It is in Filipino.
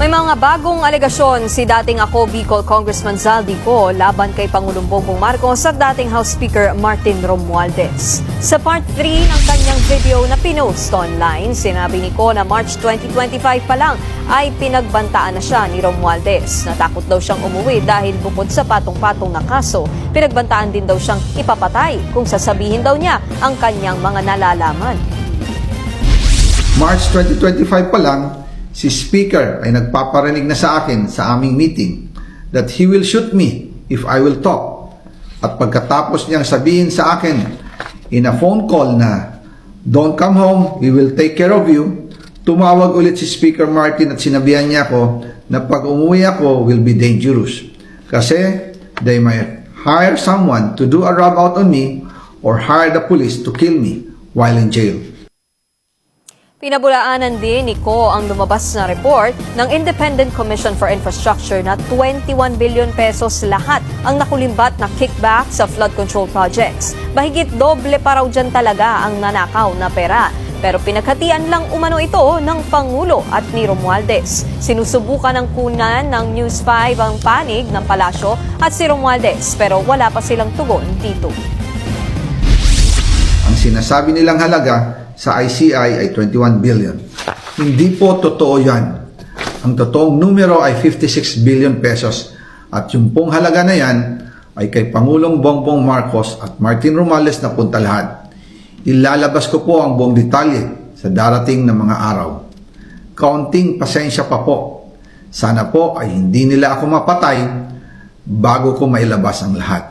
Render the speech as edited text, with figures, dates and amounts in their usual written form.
May mga bagong alegasyon si dating ako Bicol Congressman Zaldico laban kay Pangulong Bongbong Marcos at dating House Speaker Martin Romualdez. Sa part 3 ng kanyang video na pinost online, sinabi ni Ko na March 2025 pa lang ay pinagbantaan na siya ni Romualdez. Natakot daw siyang umuwi dahil bukod sa patong-patong na kaso, pinagbantaan din daw siyang ipapatay kung sasabihin daw niya ang kanyang mga nalalaman. March 2025 pa lang, si Speaker ay nagpaparinig na sa akin sa aming meeting that he will shoot me if I will talk. At pagkatapos niyang sabihin sa akin in a phone call na, "Don't come home, we will take care of you," tumawag ulit si Speaker Martin at sinabihan niya ako na pag umuwi ako will be dangerous. Kasi they might hire someone to do a rub out on me or hire the police to kill me while in jail. Pinabulaanan din ni Ko ang lumabas na report ng Independent Commission for Infrastructure na 21 billion pesos lahat ang nakulimbat na kickback sa flood control projects. Bahigit doble pa raw dyan talaga ang nanakaw na pera. Pero pinaghatian lang umano ito ng Pangulo at ni Romualdez. Sinusubukan ng kunan ng News 5 ang panig ng palasyo at si Romualdez pero wala pa silang tugon dito. Ang sinasabi nilang halaga sa ICI ay 21 billion. Hindi po totoo yan. Ang totoong numero ay 56 billion pesos at yung pong halaga na yan ay kay Pangulong Bongbong Marcos at Martin Romualdez na punta lahat. Ilalabas ko po ang buong detalye sa darating na mga araw. Kaunting pasensya pa po. Sana po ay hindi nila ako mapatay bago ko mailabas ang lahat.